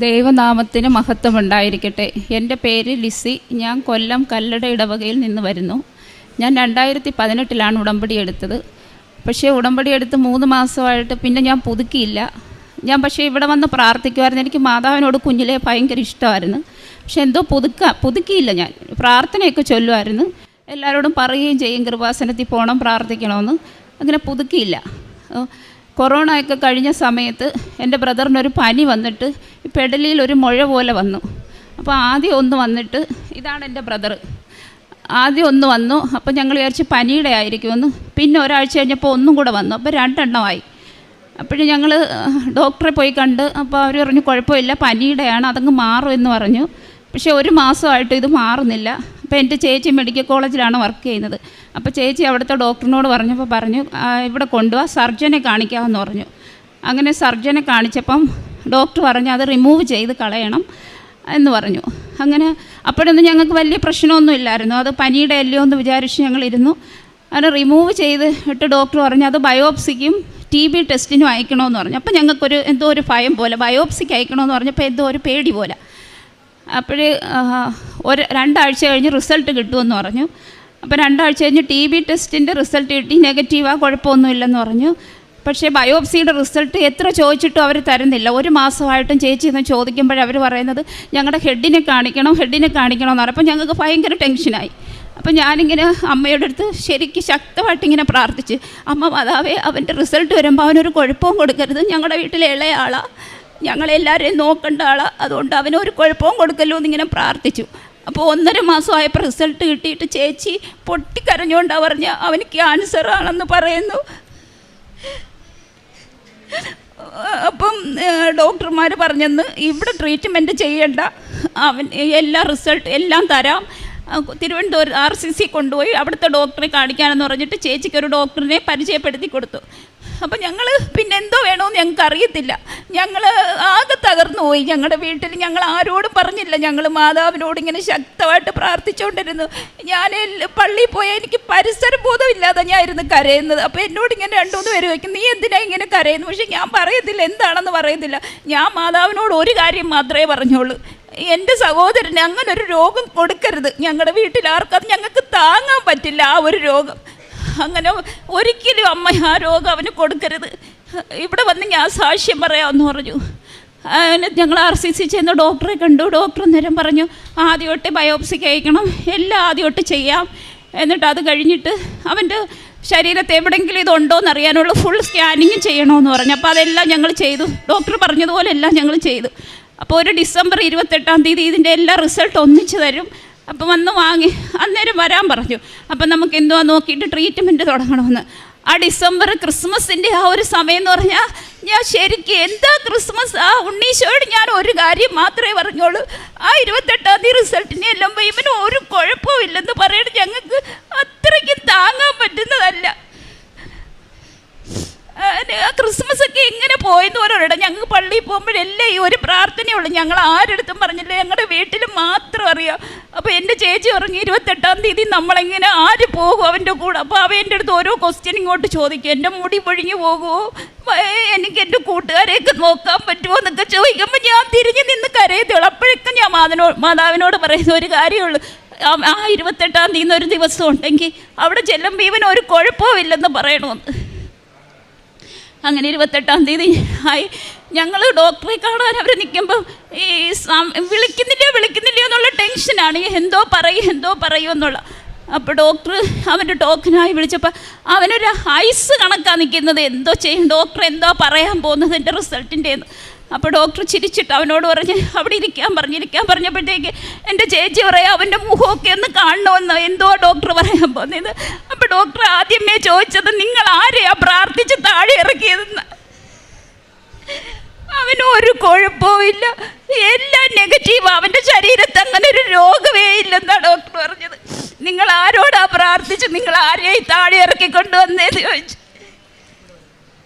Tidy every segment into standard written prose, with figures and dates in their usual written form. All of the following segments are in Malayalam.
ദൈവനാമത്തിന് മഹത്വം ഉണ്ടായിരിക്കട്ടെ. എൻ്റെ പേര് ലിസി. ഞാൻ കൊല്ലം കല്ലട ഇടവകയിൽ നിന്ന് വരുന്നു. ഞാൻ 2018 ഉടമ്പടി എടുത്തത്. പക്ഷേ ഉടമ്പടി എടുത്ത് 3 മാസമായിട്ട് പിന്നെ ഞാൻ പുതുക്കിയില്ല. ഞാൻ പക്ഷേ ഇവിടെ വന്ന് പ്രാർത്ഥിക്കുമായിരുന്നു. എനിക്ക് മാതാവിനോട് കുഞ്ഞിലെ ഭയങ്കര ഇഷ്ടമായിരുന്നു. പക്ഷെ എന്തോ പുതുക്കിയില്ല. ഞാൻ പ്രാർത്ഥനയൊക്കെ ചൊല്ലുമായിരുന്നു, എല്ലാവരോടും പറയുകയും ചെയ്യും കൃപാസനത്തിൽ പോകണം പ്രാർത്ഥിക്കണമെന്ന്. അങ്ങനെ പുതുക്കിയില്ല. കൊറോണ ഒക്കെ കഴിഞ്ഞ സമയത്ത് എൻ്റെ ബ്രദറിനൊരു പനി വന്നിട്ട് പെടലിയിൽ ഒരു മുഴ പോലെ വന്നു. അപ്പോൾ ആദ്യം ഒന്ന് വന്നിട്ട്, ഇതാണ് എൻ്റെ ബ്രദർ, ആദ്യം ഒന്ന് വന്നു. അപ്പോൾ ഞങ്ങൾ വിചാരിച്ച് പനിയുടെ ആയിരിക്കുമെന്ന്. പിന്നെ ഒരാഴ്ച കഴിഞ്ഞപ്പോൾ ഒന്നും കൂടെ വന്നു. അപ്പോൾ 2 എണ്ണമായി. അപ്പോഴും ഞങ്ങൾ ഡോക്ടറെ പോയി കണ്ട്. അപ്പോൾ അവർ പറഞ്ഞു കുഴപ്പമില്ല, പനിയുടെയാണ്, അതങ്ങ് മാറും എന്ന് പറഞ്ഞു. പക്ഷേ 1 മാസമായിട്ട് ഇത് മാറുന്നില്ല. അപ്പോൾ എൻ്റെ ചേച്ചി മെഡിക്കൽ കോളേജിലാണ് വർക്ക് ചെയ്യുന്നത്. അപ്പോൾ ചേച്ചി അവിടുത്തെ ഡോക്ടറിനോട് പറഞ്ഞപ്പോൾ പറഞ്ഞു ഇവിടെ കൊണ്ടുപോകാം, സർജനെ കാണിക്കാമെന്ന് പറഞ്ഞു. അങ്ങനെ സർജനെ കാണിച്ചപ്പം ഡോക്ടർ പറഞ്ഞു അത് റിമൂവ് ചെയ്ത് കളയണം എന്ന് പറഞ്ഞു. അങ്ങനെ അപ്പോഴൊന്നും ഞങ്ങൾക്ക് വലിയ പ്രശ്നമൊന്നും ഇല്ലായിരുന്നു. അത് പനിയുടെ അല്ലയോ എന്ന് വിചാരിച്ച് ഞങ്ങളിരുന്നു. അത് റിമൂവ് ചെയ്തിട്ട് ഡോക്ടർ പറഞ്ഞു അത് ബയോപ്സിക്കും TB ടെസ്റ്റിനും അയക്കണമെന്ന് പറഞ്ഞു. അപ്പോൾ ഞങ്ങൾക്കൊരു എന്തോ ഒരു ഭയം പോലെ, ബയോപ്സിക്ക് അയക്കണമെന്ന് പറഞ്ഞപ്പോൾ എന്തോ ഒരു പേടി പോലെ. അപ്പോഴേ 2 ആഴ്ച കഴിഞ്ഞ് റിസൾട്ട് കിട്ടുമെന്ന് പറഞ്ഞു. അപ്പോൾ 2 ആഴ്ച കഴിഞ്ഞ് TB ടെസ്റ്റിൻ്റെ റിസൾട്ട് കിട്ടി, നെഗറ്റീവാണ്, കുഴപ്പമൊന്നുമില്ലെന്ന് പറഞ്ഞു. പക്ഷേ ബയോപ്സിയുടെ റിസൾട്ട് എത്ര ചോദിച്ചിട്ടും അവർ തരുന്നില്ല. 1 മാസമായിട്ടും ചേച്ചി എന്ന് ചോദിക്കുമ്പോഴവർ പറയുന്നത് ഞങ്ങളുടെ ഹെഡിനെ കാണിക്കണമെന്ന് പറഞ്ഞു. അപ്പോൾ ഞങ്ങൾക്ക് ഭയങ്കര ടെൻഷനായി. അപ്പോൾ ഞാനിങ്ങനെ അമ്മയുടെ അടുത്ത് ശരിക്കും ശക്തമായിട്ടിങ്ങനെ പ്രാർത്ഥിച്ച്, അമ്മ മാതാവേ അവൻ്റെ റിസൾട്ട് വരുമ്പോൾ അവനൊരു കുഴപ്പവും കൊടുക്കരുത്, ഞങ്ങളുടെ വീട്ടിലെ ഇളയ ആളാണ്, ഞങ്ങളെല്ലാവരെയും നോക്കേണ്ട ആളാണ്, അതുകൊണ്ട് അവനൊരു കുഴപ്പവും കൊടുക്കല്ലോ എന്നിങ്ങനെ പ്രാർത്ഥിച്ചു. അപ്പോൾ 1.5 മാസമായപ്പോൾ റിസൾട്ട് കിട്ടിയിട്ട് ചേച്ചി പൊട്ടിക്കരഞ്ഞുകൊണ്ടാണ് പറഞ്ഞ അവന് ക്യാൻസർ ആണെന്ന് പറയുന്നു. അപ്പം ഡോക്ടർമാർ പറഞ്ഞെന്ന് ഇവിടെ ട്രീറ്റ്മെൻറ്റ് ചെയ്യണ്ട, അവൻ റിസൾട്ട് എല്ലാം തരാം, തിരുവനന്തപുരം RCC കൊണ്ടുപോയി അവിടുത്തെ ഡോക്ടറെ കാണിക്കാനെന്ന് പറഞ്ഞിട്ട് ചേച്ചിക്കൊരു ഡോക്ടറിനെ പരിചയപ്പെടുത്തി കൊടുത്തു. അപ്പം ഞങ്ങൾ പിന്നെ എന്തോ വേണമെന്ന് ഞങ്ങൾക്ക് അറിയത്തില്ല. ഞങ്ങൾ ആകെ തകർന്നു പോയി. ഞങ്ങളുടെ വീട്ടിൽ ഞങ്ങൾ ആരോടും പറഞ്ഞില്ല. ഞങ്ങൾ മാതാവിനോട് ഇങ്ങനെ ശക്തമായിട്ട് പ്രാർത്ഥിച്ചുകൊണ്ടിരുന്നു. ഞാൻ പള്ളിയിൽ പോയാൽ എനിക്ക് പരിസര ബോധമില്ലാതെ ഞാൻ ഇരുന്ന് കരയുന്നത്. അപ്പോൾ എന്നോട് ഇങ്ങനെ 2-3 പേര് ചോദിക്കും നീ എന്തിനാ ഇങ്ങനെ കരയുന്നു? പക്ഷെ ഞാൻ പറയത്തില്ല, എന്താണെന്ന് പറയത്തില്ല. ഞാൻ മാതാവിനോട് ഒരു കാര്യം മാത്രമേ പറഞ്ഞോളൂ, എൻ്റെ സഹോദരന് അങ്ങനൊരു രോഗം കൊടുക്കരുത്. ഞങ്ങളുടെ വീട്ടിൽ ആർക്കും ഞങ്ങൾക്ക് താങ്ങാൻ പറ്റില്ല ആ ഒരു രോഗം. അങ്ങനെ ഒരിക്കലും അമ്മ ആ രോഗം അവന് കൊടുക്കരുത്. ഇവിടെ വന്ന് ഞാൻ സാക്ഷ്യം പറയാമെന്ന് പറഞ്ഞു. അങ്ങനെ ഞങ്ങൾ RCC ചെന്ന് ഡോക്ടറെ കണ്ടു. ഡോക്ടർ നേരം പറഞ്ഞു ആദ്യമായിട്ട് ബയോപ്സിക്ക് അയക്കണം, എല്ലാം ആദ്യമായിട്ട് ചെയ്യാം, എന്നിട്ട് അത് കഴിഞ്ഞിട്ട് അവൻ്റെ ശരീരത്തെ എവിടെയെങ്കിലും ഇതുണ്ടോയെന്ന് അറിയാനുള്ള ഫുൾ സ്കാനിങ് ചെയ്യണമെന്ന് പറഞ്ഞു. അപ്പോൾ അതെല്ലാം ഞങ്ങൾ ചെയ്തു. ഡോക്ടർ പറഞ്ഞതുപോലെ എല്ലാം ഞങ്ങൾ ചെയ്തു. അപ്പോൾ ഒരു ഡിസംബർ 28-ാം തീയതി ഇതിൻ്റെ എല്ലാ റിസൾട്ട് ഒന്നിച്ച് തരും, അപ്പോൾ വന്ന് വാങ്ങി അന്നേരം വരാൻ പറഞ്ഞു. അപ്പം നമുക്ക് എന്തുവാ നോക്കിയിട്ട് ട്രീറ്റ്മെൻറ്റ് തുടങ്ങണമെന്ന്. ആ ഡിസംബർ ക്രിസ്മസിൻ്റെ ആ ഒരു സമയം എന്ന് പറഞ്ഞാൽ ഞാൻ ശരിക്കും എന്താ ക്രിസ്മസ്, ആ ഉണ്ണീശോയോട് ഞാൻ ഒരു കാര്യം മാത്രമേ പറഞ്ഞോളൂ, ആ 28-ാം തീയതി റിസൾട്ടിനെ എല്ലാം ഇവന് ഒരു കുഴപ്പവും ഇല്ലെന്ന് പറയണം. ഞങ്ങൾക്ക് അത്രയ്ക്കും താങ്ങാൻ പറ്റുന്നതല്ല. ക്രിസ്മസ് ഒക്കെ എങ്ങനെ പോയെന്ന് പറയണം. ഞങ്ങൾക്ക് പള്ളിയിൽ പോകുമ്പോഴെല്ലാം ഈ ഒരു പ്രാർത്ഥനയുള്ളൂ. ഞങ്ങൾ ആരെടുത്തും പറഞ്ഞില്ല, ഞങ്ങളുടെ വീട്ടിൽ മാത്രം അറിയാം. അപ്പോൾ എൻ്റെ ചേച്ചി പറഞ്ഞു 28-ാം തീയതി നമ്മളെങ്ങനെ ആര് പോകും അവൻ്റെ കൂടെ? അപ്പോൾ അവ എൻ്റെ അടുത്ത് ഓരോ ക്വസ്റ്റ്യൻ ഇങ്ങോട്ട് ചോദിക്കും, എൻ്റെ മുടി പൊഴിഞ്ഞു പോകുമോ, എനിക്ക് എൻ്റെ കൂട്ടുകാരെയൊക്കെ നോക്കാൻ പറ്റുമോ എന്നൊക്കെ ചോദിക്കുമ്പോൾ ഞാൻ തിരിഞ്ഞ് നിന്ന് കരയത്തുള്ളൂ. അപ്പോഴൊക്കെ ഞാൻ മാതാവിനോട് പറയുന്ന ഒരു കാര്യമുള്ളൂ, ആ 28-ാം തീയതി ഒരു ദിവസം ഉണ്ടെങ്കിൽ അവിടെ ചെല്ലുമ്പോൾ ഇവന് ഒരു കുഴപ്പവും ഇല്ലെന്ന് പറയണമെന്ന്. അങ്ങനെ 28-ാം തീയതി ആയി. ഞങ്ങൾ ഡോക്ടറെ കാണാൻ അവർ നിൽക്കുമ്പോൾ ഈ വിളിക്കുന്നില്ല എന്നുള്ള ടെൻഷനാണ്, എന്തോ പറയും എന്നുള്ള. അപ്പോൾ ഡോക്ടർ അവൻ്റെ ടോക്കനായി വിളിച്ചപ്പോൾ അവനൊരു ഐസ് കണക്കാണ് നിൽക്കുന്നത്. എന്തോ ചെയ്യും ഡോക്ടർ, എന്തോ പറയാൻ പോകുന്നത് എൻ്റെ റിസൾട്ടിൻ്റെന്ന്. അപ്പോൾ ഡോക്ടർ ചിരിച്ചിട്ട് അവനോട് പറഞ്ഞ് അവിടെ ഇരിക്കാൻ പറഞ്ഞപ്പോഴത്തേക്ക് എൻ്റെ ചേച്ചി പറയാം അവൻ്റെ മുഖമൊക്കെ ഒന്ന് കാണണമെന്ന്, എന്തോ ഡോക്ടർ പറയാൻ പോകുന്നത്. അപ്പോൾ ഡോക്ടർ ആദ്യമേ ചോദിച്ചത് നിങ്ങൾ ആരെയാ പ്രാർത്ഥിച്ച് താഴെ ഇറക്കിയതെന്ന്. അവന് ഒരു കുഴപ്പവും ഇല്ല, എല്ലാം നെഗറ്റീവാണ്, അവൻ്റെ ശരീരത്ത് അങ്ങനെ ഒരു രോഗമേ ഇല്ലെന്നാണ് ഡോക്ടർ പറഞ്ഞത്. നിങ്ങൾ ആരോടാ പ്രാർത്ഥിച്ച് നിങ്ങൾ ആരെയായി താഴെ ഇറക്കിക്കൊണ്ടുവന്നേന്ന് ചോദിച്ചു.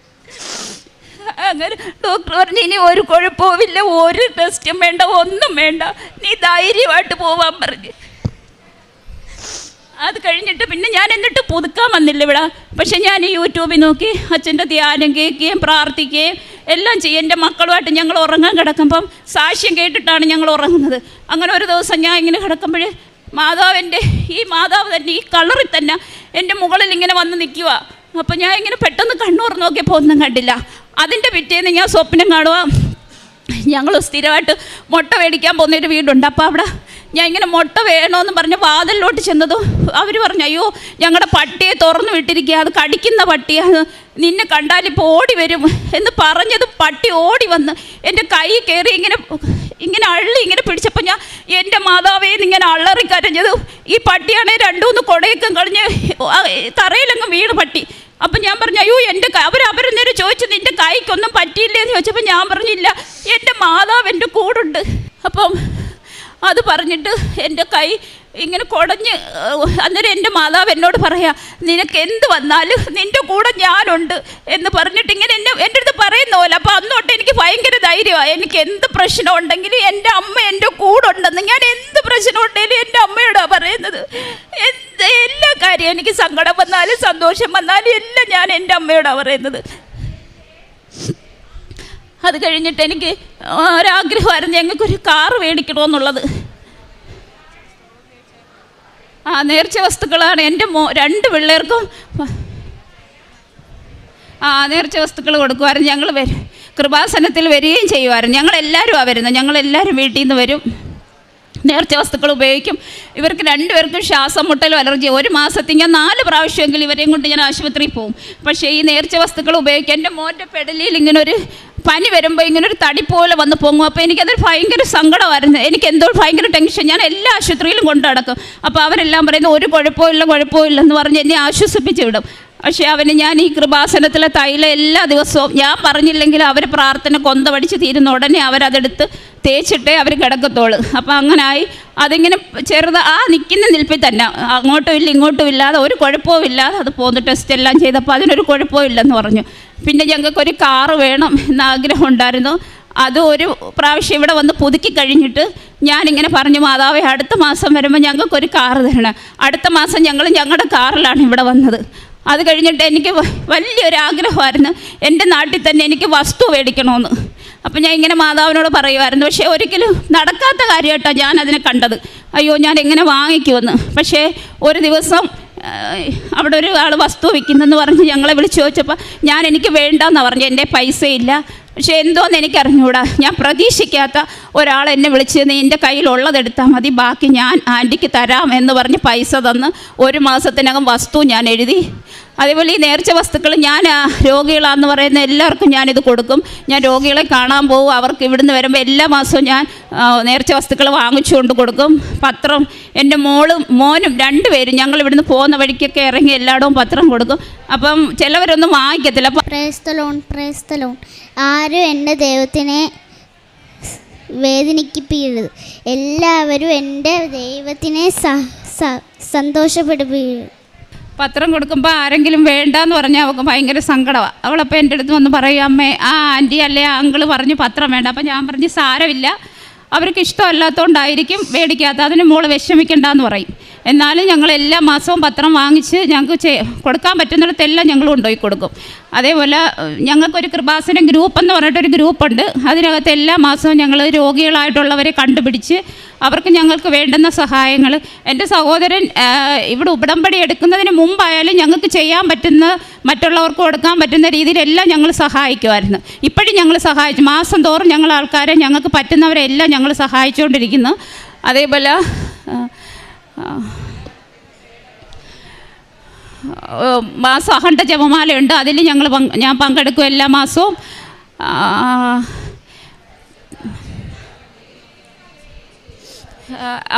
അങ്ങനെ ഡോക്ടർ പറഞ്ഞു ഇനി ഒരു കുഴപ്പവുമില്ല, ഒരു ടെസ്റ്റും വേണ്ട, ഒന്നും വേണ്ട, നീ ധൈര്യമായിട്ട് പോവാൻ പറഞ്ഞു. അത് കഴിഞ്ഞിട്ട് പിന്നെ ഞാൻ എന്നിട്ട് പുതുക്കാൻ വന്നില്ല ഇവിടെ. പക്ഷെ ഞാൻ യൂട്യൂബിൽ നോക്കി അച്ഛൻ്റെ ധ്യാനം കേൾക്കുകയും പ്രാർത്ഥിക്കുകയും എല്ലാം ചെയ്യും. എൻ്റെ മക്കളുമായിട്ട് ഞങ്ങൾ ഉറങ്ങാൻ കിടക്കുമ്പം സാക്ഷ്യം കേട്ടിട്ടാണ് ഞങ്ങൾ ഉറങ്ങുന്നത്. അങ്ങനെ ഒരു ദിവസം ഞാൻ ഇങ്ങനെ കിടക്കുമ്പോൾ ഈ മാതാവ് തന്നെ ഈ കളറിൽ തന്നെ എൻ്റെ മുകളിൽ ഇങ്ങനെ വന്ന് നിൽക്കുക. അപ്പോൾ ഞാൻ ഇങ്ങനെ പെട്ടെന്ന് കണ്ണൂർ നോക്കിയപ്പോൾ ഒന്നും കണ്ടില്ല. അതിൻ്റെ പിറ്റേന്ന് ഞാൻ സ്വപ്നം കാണുക, ഞങ്ങൾ സ്ഥിരമായിട്ട് മുട്ട മേടിക്കാൻ പോകുന്നൊരു വീടുണ്ട്. അപ്പോൾ അവിടെ ഞാൻ ഇങ്ങനെ മുട്ട വേണമെന്ന് പറഞ്ഞ് വാതിലിലോട്ട് ചെന്നതും അവർ പറഞ്ഞു, അയ്യോ ഞങ്ങളുടെ പട്ടിയെ തുറന്നു വിട്ടിരിക്കുക, അത് കടിക്കുന്ന പട്ടിയാണ്, നിന്നെ കണ്ടാലിപ്പോൾ ഓടി വരും എന്ന് പറഞ്ഞത് പട്ടി ഓടി വന്ന് എൻ്റെ കൈ കയറി ഇങ്ങനെ അള്ളി ഇങ്ങനെ പിടിച്ചപ്പോൾ ഞാൻ എൻ്റെ മാതാവേന്ന് ഇങ്ങനെ അള്ളറി കരഞ്ഞത്. ഈ പട്ടിയാണെങ്കിൽ 2-3 കൊടയൊക്കെ കളഞ്ഞ് തറയിലങ്ങ് വീണ് പട്ടി. അപ്പം ഞാൻ പറഞ്ഞു, അയ്യോ എൻ്റെ അവരന്നേരം ചോദിച്ചു നിൻ്റെ കൈക്കൊന്നും പറ്റിയില്ലേന്ന് ചോദിച്ചപ്പോൾ ഞാൻ പറഞ്ഞില്ല, എൻ്റെ മാതാവ് എൻ്റെ കൂടുണ്ട്. അപ്പം അത് പറഞ്ഞിട്ട് എൻ്റെ കൈ ഇങ്ങനെ കുടഞ്ഞ് അന്നേരം എൻ്റെ മാതാവ് എന്നോട് പറയാ, നിനക്ക് എന്ത് വന്നാലും നിൻ്റെ കൂടെ ഞാനുണ്ട് എന്ന് പറഞ്ഞിട്ട് ഇങ്ങനെ എൻ്റെ അടുത്ത് പറയുന്ന പോലെ. അപ്പോൾ അന്നോട്ട് എനിക്ക് ഭയങ്കര ധൈര്യമാണ്. എനിക്ക് എന്ത് പ്രശ്നം ഉണ്ടെങ്കിലും എൻ്റെ അമ്മ എൻ്റെ കൂടെ ഉണ്ടെന്ന്. ഞാൻ എന്ത് പ്രശ്നം ഉണ്ടെങ്കിലും എൻ്റെ അമ്മയോടാണ് പറയുന്നത്. എല്ലാ കാര്യവും എനിക്ക് സങ്കടം വന്നാലും സന്തോഷം വന്നാലും എല്ലാം ഞാൻ എൻ്റെ അമ്മയോടാണ് പറയുന്നത്. അത് കഴിഞ്ഞിട്ട് എനിക്ക് ഒരാഗ്രഹമായിരുന്നു, ഞങ്ങൾക്കൊരു കാറ് മേടിക്കണമെന്നുള്ളത്. നേർച്ച വസ്തുക്കളാണ് എൻ്റെ 2 പിള്ളേർക്കും നേർച്ച വസ്തുക്കൾ കൊടുക്കുമായിരുന്നു. ഞങ്ങൾ കൃപാസനത്തിൽ വരികയും ചെയ്യുമായിരുന്നു. ഞങ്ങളെല്ലാവരും വരുന്നത്, ഞങ്ങളെല്ലാവരും വീട്ടിൽ നിന്ന് വരും, നേർച്ച വസ്തുക്കൾ ഉപയോഗിക്കും. ഇവർക്ക് 2 പേർക്കും ശ്വാസം മുട്ടലും അലർജി. ഒരു മാസത്തിൽ ഞാൻ 4 പ്രാവശ്യമെങ്കിലും ഇവരെയും കൊണ്ട് ഞാൻ ആശുപത്രിയിൽ പോകും. പക്ഷേ ഈ നേർച്ച വസ്തുക്കൾ ഉപയോഗിക്കും. എൻ്റെ മോൻ്റെ പെടലിയിൽ ഇങ്ങനൊരു പനി വരുമ്പോൾ ഇങ്ങനൊരു തടി പോലെ വന്ന് പൊങ്ങും. അപ്പോൾ എനിക്കതൊരു ഭയങ്കര സങ്കടമായിരുന്നു. എനിക്ക് എന്തോ ഭയങ്കര ടെൻഷൻ. ഞാൻ എല്ലാ ആശുപത്രിയിലും കൊണ്ടു നടക്കും. അപ്പോൾ അവരെല്ലാം പറയുന്നത് ഒരു കുഴപ്പമില്ലെന്ന് പറഞ്ഞ് എന്നെ ആശ്വസിപ്പിച്ച് വിടും. പക്ഷേ ഞാൻ ഈ കൃപാസനത്തിലെ തൈലം എല്ലാ ദിവസവും ഞാൻ പറഞ്ഞില്ലെങ്കിൽ അവർ പ്രാർത്ഥന കൊന്ത പഠിച്ച് തീരുന്ന ഉടനെ അവരതെടുത്ത് തേച്ചിട്ടേ അവർ കിടക്കത്തുള്ളൂ. അപ്പോൾ അങ്ങനായി അതിങ്ങനെ നിൽക്കുന്ന നിൽപ്പിൽ തന്നെ അങ്ങോട്ടും ഇല്ല ഇങ്ങോട്ടും ഇല്ലാതെ ഒരു കുഴപ്പവും ഇല്ലാതെ അത് പോന്നു. ടെസ്റ്റ് എല്ലാം ചെയ്തപ്പോൾ അതിനൊരു കുഴപ്പവും ഇല്ലെന്ന് പറഞ്ഞു. പിന്നെ ഞങ്ങൾക്കൊരു കാറ് വേണം എന്ന ആഗ്രഹം ഉണ്ടായിരുന്നു. അത് ഒരു പ്രാവശ്യം ഇവിടെ വന്ന് പുതുക്കി കഴിഞ്ഞിട്ട് ഞാനിങ്ങനെ പറഞ്ഞു, മാതാവേ അടുത്ത മാസം വരുമ്പോൾ ഞങ്ങൾക്കൊരു കാറ് തരണം. അടുത്ത മാസം ഞങ്ങൾ ഞങ്ങളുടെ കാറിലാണ് ഇവിടെ വന്നത്. അത് കഴിഞ്ഞിട്ട് എനിക്ക് വലിയൊരാഗ്രഹമായിരുന്നു എൻ്റെ നാട്ടിൽ തന്നെ എനിക്ക് വസ്തു മേടിക്കണമെന്ന്. അപ്പം ഞാൻ ഇങ്ങനെ മാതാവിനോട് പറയുമായിരുന്നു. പക്ഷേ ഒരിക്കലും നടക്കാത്ത കാര്യമായിട്ടാണ് ഞാൻ അതിനെ കണ്ടത്. അയ്യോ ഞാൻ എങ്ങനെ വാങ്ങിക്കുമെന്ന്. പക്ഷേ ഒരു ദിവസം അവിടെ ഒരു ആൾ വസ്തു വിൽക്കുന്നെന്ന് പറഞ്ഞ് ഞങ്ങളെ വിളിച്ച് ചോദിച്ചപ്പോൾ എനിക്ക് വേണ്ടെന്നാണ് പറഞ്ഞു. എൻ്റെ പൈസയില്ല. പക്ഷേ എന്തോന്ന് എനിക്കറിഞ്ഞൂടാ. ഞാൻ പ്രതീക്ഷിക്കാത്ത ഒരാൾ എന്നെ വിളിച്ച് എൻ്റെ കയ്യിലുള്ളതെടുത്താൽ മതി, ബാക്കി ഞാൻ ആൻറ്റിക്ക് തരാം എന്ന് പറഞ്ഞ് പൈസ തന്ന് 1 മാസത്തിനകം വസ്തു ഞാൻ എഴുതി. അതേപോലെ ഈ നേർച്ച വസ്തുക്കൾ ഞാൻ രോഗികളാണെന്ന് പറയുന്ന എല്ലാവർക്കും ഞാനിത് കൊടുക്കും. ഞാൻ രോഗികളെ കാണാൻ പോകും. അവർക്ക് ഇവിടുന്ന് വരുമ്പോൾ എല്ലാ മാസവും ഞാൻ നേർച്ച വസ്തുക്കൾ വാങ്ങിച്ചു കൊണ്ട് കൊടുക്കും. പത്രം എൻ്റെ മോനും 2 പേരും ഞങ്ങൾ ഇവിടുന്ന് പോകുന്ന വഴിക്കൊക്കെ ഇറങ്ങി എല്ലായിടവും പത്രം കൊടുക്കും. അപ്പം ചിലവരൊന്നും വാങ്ങിക്കത്തില്ല. Praise the lord. ആരും എൻ്റെ ദൈവത്തിനെ വേദനിപ്പിക്കരുത്. എല്ലാവരും എൻ്റെ ദൈവത്തിനെ സന്തോഷപ്പെടുത്തുക. പത്രം കൊടുക്കുമ്പോൾ ആരെങ്കിലും വേണ്ടാന്ന് പറഞ്ഞാൽ അവൾക്ക് ഭയങ്കര സങ്കടമാണ്. അവളപ്പോൾ എൻ്റെ അടുത്ത് വന്ന് പറയും, അമ്മേ ആൻറ്റി അല്ലേ അങ്കിള് പറഞ്ഞ് പത്രം വേണ്ട. അപ്പം ഞാൻ പറഞ്ഞ് സാരമില്ല, അവർക്ക് ഇഷ്ടമല്ലാത്തതുകൊണ്ടായിരിക്കും മേടിക്കാത്ത, അതിന് മോള് വിഷമിക്കണ്ടെന്ന് പറയും. എന്നാലും ഞങ്ങൾ എല്ലാ മാസവും പത്രം വാങ്ങിച്ച് ഞങ്ങൾക്ക് കൊടുക്കാൻ പറ്റുന്നിടത്തെല്ലാം ഞങ്ങൾ കൊണ്ടുപോയി കൊടുക്കും. അതേപോലെ ഞങ്ങൾക്കൊരു കൃപാസനം ഗ്രൂപ്പ് എന്ന് പറഞ്ഞിട്ടൊരു ഗ്രൂപ്പുണ്ട്. അതിനകത്ത് എല്ലാ മാസവും ഞങ്ങൾ രോഗികളായിട്ടുള്ളവരെ കണ്ടുപിടിച്ച് അവർക്ക് ഞങ്ങൾക്ക് വേണ്ടുന്ന സഹായങ്ങൾ, എൻ്റെ സഹോദരൻ ഇവിടെ ഉടമ്പടി എടുക്കുന്നതിന് മുമ്പായാലും ഞങ്ങൾക്ക് ചെയ്യാൻ പറ്റുന്ന മറ്റുള്ളവർക്ക് കൊടുക്കാൻ പറ്റുന്ന രീതിയിലെല്ലാം ഞങ്ങൾ സഹായിക്കുമായിരുന്നു. ഇപ്പോഴും ഞങ്ങൾ സഹായിച്ചു. മാസം തോറും ഞങ്ങൾ ആൾക്കാരെ ഞങ്ങൾക്ക് പറ്റുന്നവരെല്ലാം ഞങ്ങൾ സഹായിച്ചുകൊണ്ടിരിക്കുന്നു. അതേപോലെ മാസം അഖണ്ഡ ജപമാലയുണ്ട്. അതിൽ ഞാൻ പങ്കെടുക്കും എല്ലാ മാസവും.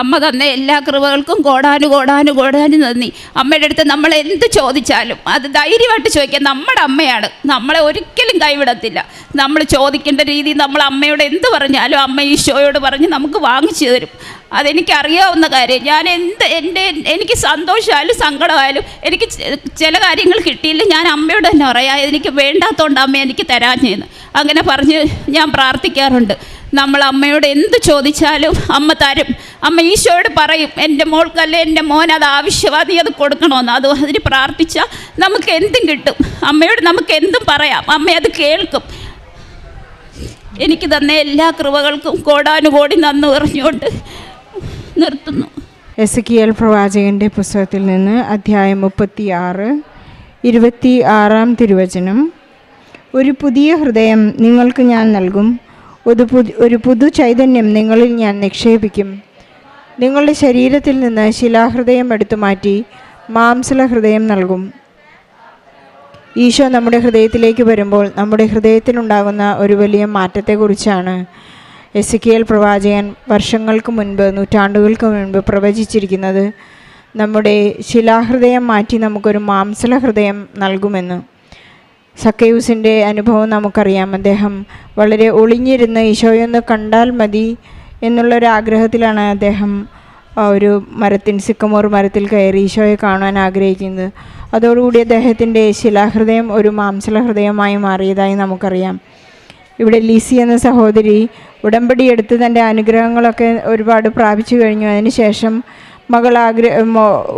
അമ്മ തന്ന എല്ലാ കൃപകൾക്കും കോടാനു നന്ദി. അമ്മയുടെ അടുത്ത് നമ്മൾ എന്ത് ചോദിച്ചാലും അത് ധൈര്യമായിട്ട് ചോദിക്കാം. നമ്മുടെ അമ്മയാണ്, നമ്മളെ ഒരിക്കലും കൈവിടത്തില്ല. നമ്മൾ ചോദിക്കേണ്ട രീതി നമ്മൾ അമ്മയോട് എന്ത് പറഞ്ഞാലും അമ്മ ഈശോയോട് പറഞ്ഞ് നമുക്ക് വാങ്ങിച്ചു തരും. അതെനിക്കറിയാവുന്ന കാര്യം. എനിക്ക് സന്തോഷമായാലും സങ്കടമായാലും എനിക്ക് ചില കാര്യങ്ങൾ കിട്ടിയില്ല, ഞാൻ അമ്മയോട് തന്നെ പറയാം, എനിക്ക് വേണ്ടാത്തതുകൊണ്ട് അമ്മ എനിക്ക് തരാഞ്ഞെന്ന് അങ്ങനെ പറഞ്ഞ് ഞാൻ പ്രാർത്ഥിക്കാറുണ്ട്. നമ്മൾ അമ്മയോട് എന്ത് ചോദിച്ചാലും അമ്മ തരും. അമ്മ ഈശോയോട് പറയും, എൻ്റെ മോൾക്കല്ലേ എൻ്റെ മോൻ അത് ആവശ്യമാണ്, നീ അത് കൊടുക്കണമെന്ന്. അതിന് പ്രാർത്ഥിച്ചാൽ നമുക്ക് എന്തും കിട്ടും. അമ്മയോട് നമുക്ക് എന്തും പറയാം, അമ്മ അത് കേൾക്കും. എനിക്ക് തന്ന എല്ലാ കൃപകൾക്കും കോടാനുകോടി നന്ദി പറഞ്ഞുകൊണ്ട് നിർത്തുന്നു. എസെക്കിയേൽ പ്രവാചകൻ്റെ പുസ്തകത്തിൽ നിന്ന് അധ്യായം 36, 26 തിരുവചനം. ഒരു പുതിയ ഹൃദയം നിങ്ങൾക്ക് ഞാൻ നൽകും, ഒരു പുതു ചൈതന്യം നിങ്ങളിൽ ഞാൻ നിക്ഷേപിക്കും. നിങ്ങളുടെ ശരീരത്തിൽ നിന്ന് ശിലാഹൃദയം എടുത്തു മാറ്റി മാംസല ഹൃദയം നൽകും. ഈശോ നമ്മുടെ ഹൃദയത്തിലേക്ക് വരുമ്പോൾ നമ്മുടെ ഹൃദയത്തിലുണ്ടാകുന്ന ഒരു വലിയ മാറ്റത്തെക്കുറിച്ചാണ് എസെക്കിയേൽ പ്രവാചകൻ വർഷങ്ങൾക്ക് മുൻപ്, നൂറ്റാണ്ടുകൾക്ക് മുൻപ് പ്രവചിച്ചിരിക്കുന്നത്. നമ്മുടെ ശിലാഹൃദയം മാറ്റി നമുക്കൊരു മാംസല ഹൃദയം നൽകുമെന്ന്. സക്കയൂസിൻ്റെ അനുഭവം നമുക്കറിയാം. അദ്ദേഹം വളരെ ഒളിഞ്ഞിരുന്ന് ഈശോയൊന്ന് കണ്ടാൽ മതി എന്നുള്ളൊരാഗ്രഹത്തിലാണ് അദ്ദേഹം ഒരു സിക്കമോർ മരത്തിൽ കയറി ഈശോയെ കാണാൻ ആഗ്രഹിക്കുന്നത്. അതോടുകൂടി അദ്ദേഹത്തിൻ്റെ ശിലാഹൃദയം ഒരു മാംസല ഹൃദയമായി മാറിയതായി നമുക്കറിയാം. ഇവിടെ ലിസി എന്ന സഹോദരി ഉടമ്പടി എടുത്ത് തൻ്റെ അനുഗ്രഹങ്ങളൊക്കെ ഒരുപാട് പ്രാപിച്ചു കഴിഞ്ഞു. അതിനുശേഷം മകൾ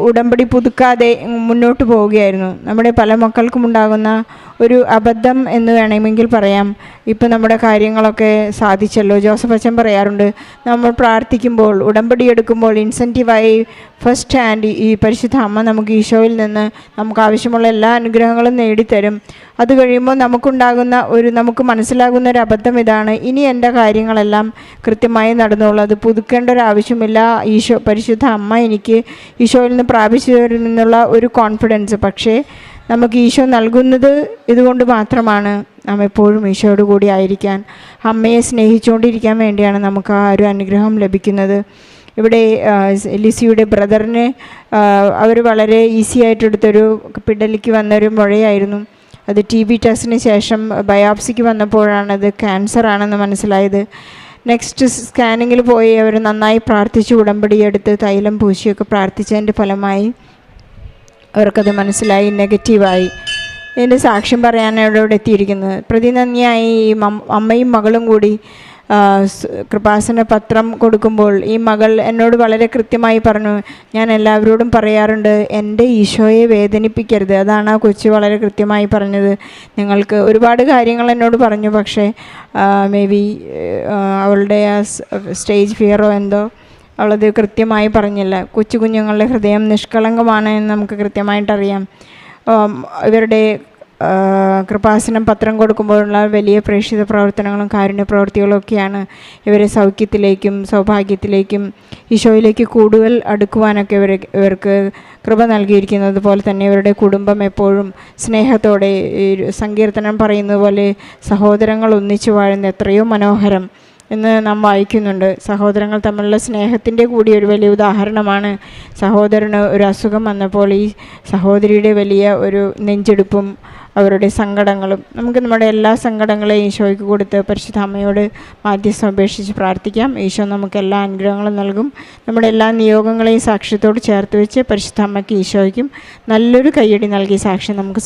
ഉടമ്പടി പുതുക്കാതെ മുന്നോട്ട് പോവുകയായിരുന്നു. നമ്മുടെ പല മക്കൾക്കും ഉണ്ടാകുന്ന ഒരു അബദ്ധം എന്ന് വേണമെങ്കിൽ പറയാം. ഇപ്പം നമ്മുടെ കാര്യങ്ങളൊക്കെ സാധിച്ചല്ലോ. ജോസഫ് അച്ഛൻ പറയാറുണ്ട്, നമ്മൾ പ്രാർത്ഥിക്കുമ്പോൾ, ഉടമ്പടി എടുക്കുമ്പോൾ ഇൻസെൻറ്റീവായി ഫസ്റ്റ് ഹാൻഡ് ഈ പരിശുദ്ധ അമ്മ നമുക്ക് ഈശോയിൽ നിന്ന് നമുക്ക് ആവശ്യമുള്ള എല്ലാ അനുഗ്രഹങ്ങളും നേടിത്തരും. അത് കഴിയുമ്പോൾ നമുക്ക് മനസ്സിലാകുന്ന ഒരു അബദ്ധം ഇതാണ്, ഇനി എൻ്റെ കാര്യങ്ങളെല്ലാം കൃത്യമായി നടന്നുള്ളൂ, അത് പുതുക്കേണ്ട ഒരു ആവശ്യമില്ല, പരിശുദ്ധ അമ്മ എനിക്ക് ഈശോയിൽ നിന്ന് പ്രാപിച്ചു തരുമെന്നുള്ള ഒരു കോൺഫിഡൻസ്. പക്ഷേ നമുക്ക് ഈശോ നൽകുന്നത് ഇതുകൊണ്ട് മാത്രമാണ്. നാം എപ്പോഴും ഈശോയോട് കൂടി ആയിരിക്കാൻ, അമ്മയെ സ്നേഹിച്ചുകൊണ്ടിരിക്കാൻ വേണ്ടിയാണ് നമുക്ക് ആ ഒരു അനുഗ്രഹം ലഭിക്കുന്നത്. ഇവിടെ ലിസിയുടെ ബ്രദറിന് അവർ വളരെ ഈസി ആയിട്ടെടുത്തൊരു പിടലിക്ക് വന്നൊരു മുഴയായിരുന്നു. അത് TB ടെസ്റ്റിന് ശേഷം ബയോപ്സിക്ക് വന്നപ്പോഴാണ് അത് ക്യാൻസർ ആണെന്ന് മനസ്സിലായത്. നെക്സ്റ്റ് സ്കാനിങ്ങിൽ പോയി അവർ നന്നായി പ്രാർത്ഥിച്ചു, ഉടമ്പടിയെടുത്ത് തൈലം പൂശിയൊക്കെ പ്രാർത്ഥിച്ചതിൻ്റെ ഫലമായി അവർക്കത് മനസ്സിലായി, നെഗറ്റീവായി. ഇതിൻ്റെ സാക്ഷ്യം പറയാനാണ് ഇവിടെ എത്തിയിരിക്കുന്നത്. പ്രതിനന്ദിയായി ഈ അമ്മയും മകളും കൂടി കൃപാസന പത്രം കൊടുക്കുമ്പോൾ ഈ മകൾ എന്നോട് വളരെ കൃത്യമായി പറഞ്ഞു, ഞാൻ എല്ലാവരോടും പറയാറുണ്ട്, എൻ്റെ ഈശോയെ വേദനിപ്പിക്കരുത്. അതാണ് ആ കൊച്ചു വളരെ കൃത്യമായി പറഞ്ഞത്. നിങ്ങൾക്ക് ഒരുപാട് കാര്യങ്ങൾ എന്നോട് പറഞ്ഞു, പക്ഷേ മേ ബി അവളുടെ ആ സ്റ്റേജ് ഫിയറോ എന്തോ അവളത് കൃത്യമായി പറഞ്ഞില്ല. കൊച്ചു കുഞ്ഞുങ്ങളുടെ ഹൃദയം നിഷ്കളങ്കമാണ് എന്ന് നമുക്ക് കൃത്യമായിട്ടറിയാം. ഇവരുടെ കൃപാസനം പത്രം കൊടുക്കുമ്പോഴുള്ള വലിയ പ്രേക്ഷിത പ്രവർത്തനങ്ങളും കാരുണ്യ പ്രവൃത്തികളും ഒക്കെയാണ് ഇവരെ സൗഖ്യത്തിലേക്കും സൗഭാഗ്യത്തിലേക്കും ഈശോയിലേക്ക് കൂടുതൽ അടുക്കുവാനൊക്കെ ഇവർക്ക് കൃപ നൽകിയിരിക്കുന്നത് പോലെ തന്നെ ഇവരുടെ കുടുംബം എപ്പോഴും സ്നേഹത്തോടെ, സങ്കീർത്തനം പറയുന്നത് പോലെ സഹോദരങ്ങൾ ഒന്നിച്ചു വാഴുന്ന എത്രയോ മനോഹരം എന്ന് നാം വായിക്കുന്നുണ്ട്. സഹോദരങ്ങൾ തമ്മിലുള്ള സ്നേഹത്തിൻ്റെ കൂടി ഒരു വലിയ ഉദാഹരണമാണ്. സഹോദരന് ഒരു അസുഖം വന്നപ്പോൾ ഈ സഹോദരിയുടെ വലിയ ഒരു നെഞ്ചെടുപ്പും അവരുടെ സങ്കടങ്ങളും, നമുക്ക് നമ്മുടെ എല്ലാ സങ്കടങ്ങളെയും ഈശോയ്ക്ക് കൊടുത്ത് പരിശുദ്ധ അമ്മയോട് മാധ്യസ്ഥം അപേക്ഷിച്ച് പ്രാർത്ഥിക്കാം. ഈശോ നമുക്ക് എല്ലാ അനുഗ്രഹങ്ങളും നൽകും. നമ്മുടെ എല്ലാ നിയോഗങ്ങളെയും സാക്ഷ്യത്തോട് ചേർത്ത് വെച്ച് പരിശുദ്ധ അമ്മയ്ക്ക് ഈശോയ്ക്കും നല്ലൊരു കയ്യടി നൽകി സാക്ഷ്യം നമുക്ക്